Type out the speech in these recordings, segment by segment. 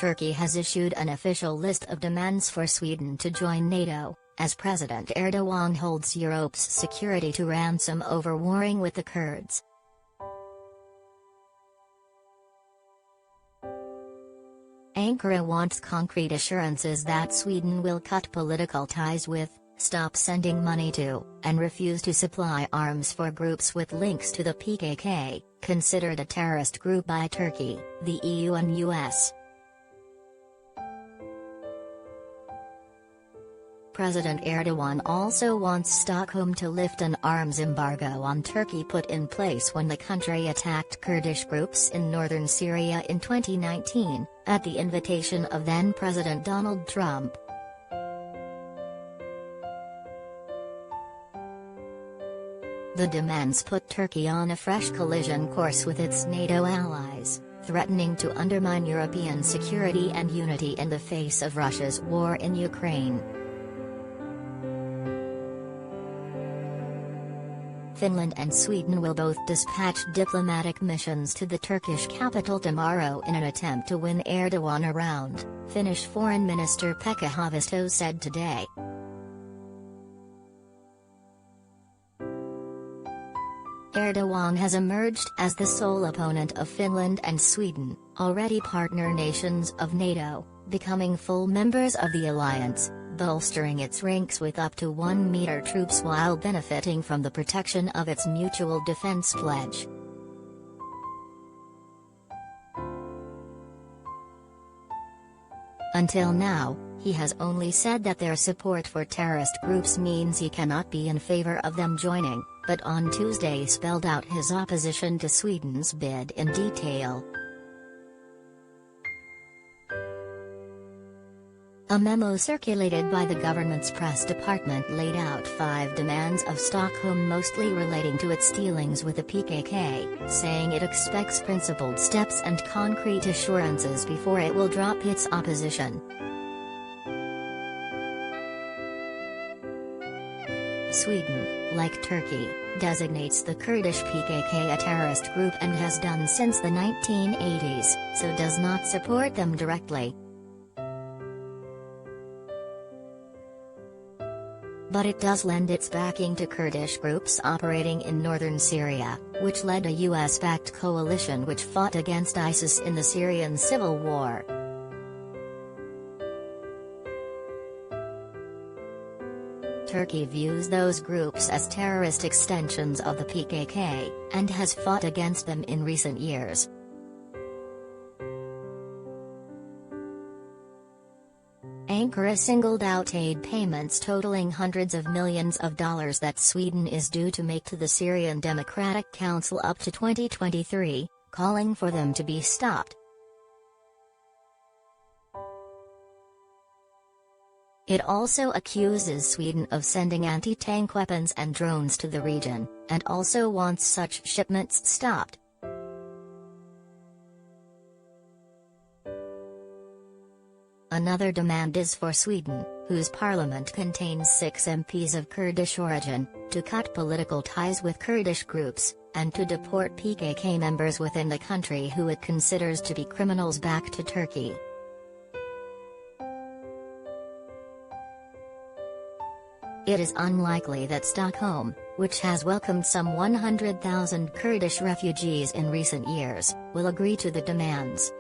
Turkey has issued an official list of demands for Sweden to join NATO, as President Erdogan holds Europe's security to ransom over warring with the Kurds. Ankara wants concrete assurances that Sweden will cut political ties with, stop sending money to, and refuse to supply arms for groups with links to the PKK, considered a terrorist group by Turkey, the EU and US. President Erdogan also wants Stockholm to lift an arms embargo on Turkey put in place when the country attacked Kurdish groups in northern Syria in 2019, at the invitation of then-President Donald Trump. The demands put Turkey on a fresh collision course with its NATO allies, threatening to undermine European security and unity in the face of Russia's war in Ukraine. Finland and Sweden will both dispatch diplomatic missions to the Turkish capital tomorrow in an attempt to win Erdogan around, Finnish Foreign Minister Pekka Haavisto said today. Erdogan has emerged as the sole opponent of Finland and Sweden, already partner nations of NATO, becoming full members of the alliance, bolstering its ranks with up to 1 meter troops while benefiting from the protection of its mutual defense pledge. Until now, he has only said that their support for terrorist groups means he cannot be in favor of them joining, but on Tuesday spelled out his opposition to Sweden's bid in detail. A memo circulated by the government's press department laid out 5 demands of Stockholm, mostly relating to its dealings with the PKK, saying it expects principled steps and concrete assurances before it will drop its opposition. Sweden, like Turkey, designates the Kurdish PKK a terrorist group and has done since the 1980s, so does not support them directly. But it does lend its backing to Kurdish groups operating in northern Syria, which led a US-backed coalition which fought against ISIS in the Syrian civil war. Turkey views those groups as terrorist extensions of the PKK, and has fought against them in recent years. Ankara singled out aid payments totaling hundreds of millions of dollars that Sweden is due to make to the Syrian Democratic Council up to 2023, calling for them to be stopped. It also accuses Sweden of sending anti-tank weapons and drones to the region, and also wants such shipments stopped. Another demand is for Sweden, whose parliament contains 6 MPs of Kurdish origin, to cut political ties with Kurdish groups, and to deport PKK members within the country who it considers to be criminals back to Turkey. It is unlikely that Stockholm, which has welcomed some 100,000 Kurdish refugees in recent years, will agree to the demands.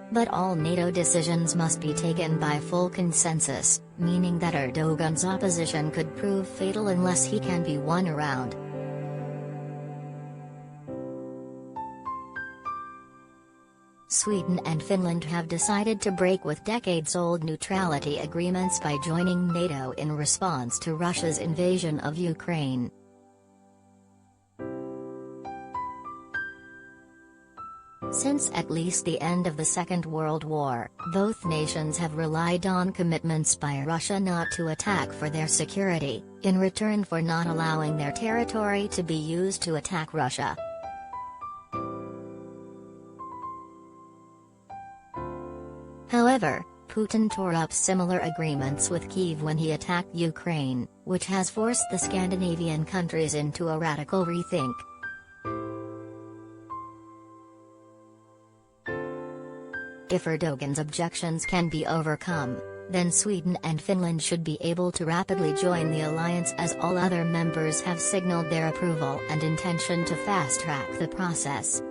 But all NATO decisions must be taken by full consensus, meaning that Erdogan's opposition could prove fatal unless he can be won around. Sweden and Finland have decided to break with decades-old neutrality agreements by joining NATO in response to Russia's invasion of Ukraine. Since at least the end of the Second World War, both nations have relied on commitments by Russia not to attack for their security, in return for not allowing their territory to be used to attack Russia. However, Putin tore up similar agreements with Kyiv when he attacked Ukraine, which has forced the Scandinavian countries into a radical rethink. If Erdogan's objections can be overcome, then Sweden and Finland should be able to rapidly join the alliance, as all other members have signaled their approval and intention to fast-track the process.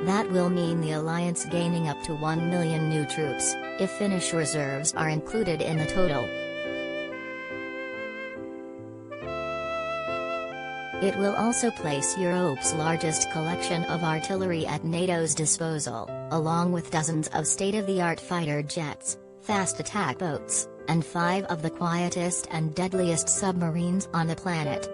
That will mean the alliance gaining up to 1 million new troops, if Finnish reserves are included in the total. It will also place Europe's largest collection of artillery at NATO's disposal, along with dozens of state-of-the-art fighter jets, fast attack boats, and 5 of the quietest and deadliest submarines on the planet.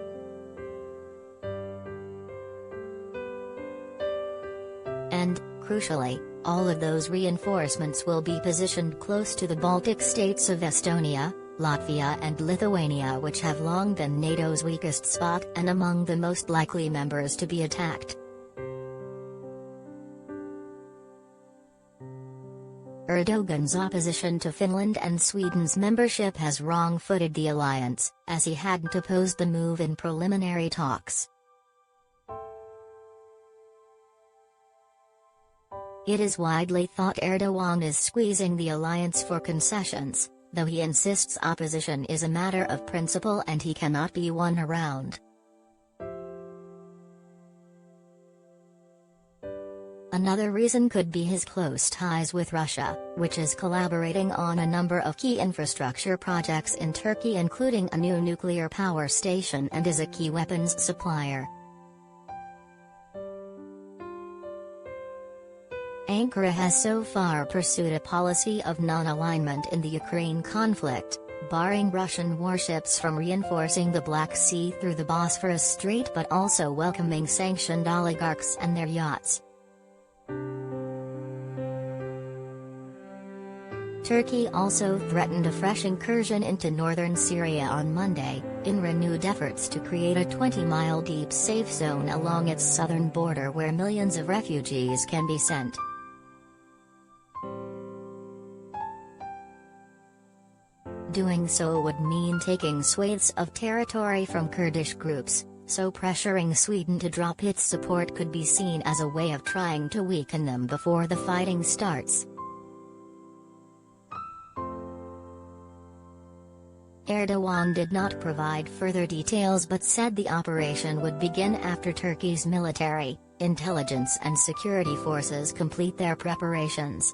And, crucially, all of those reinforcements will be positioned close to the Baltic states of Estonia, Latvia and Lithuania, which have long been NATO's weakest spot and among the most likely members to be attacked. Erdogan's opposition to Finland and Sweden's membership has wrong-footed the alliance, as he hadn't opposed the move in preliminary talks. It is widely thought Erdogan is squeezing the alliance for concessions, though he insists opposition is a matter of principle and he cannot be won around. Another reason could be his close ties with Russia, which is collaborating on a number of key infrastructure projects in Turkey, including a new nuclear power station, and is a key weapons supplier. Ankara has so far pursued a policy of non-alignment in the Ukraine conflict, barring Russian warships from reinforcing the Black Sea through the Bosphorus Strait, but also welcoming sanctioned oligarchs and their yachts. Turkey also threatened a fresh incursion into northern Syria on Monday, in renewed efforts to create a 20-mile deep safe zone along its southern border where millions of refugees can be sent. Doing so would mean taking swathes of territory from Kurdish groups, so pressuring Sweden to drop its support could be seen as a way of trying to weaken them before the fighting starts. Erdogan did not provide further details but said the operation would begin after Turkey's military, intelligence and security forces complete their preparations.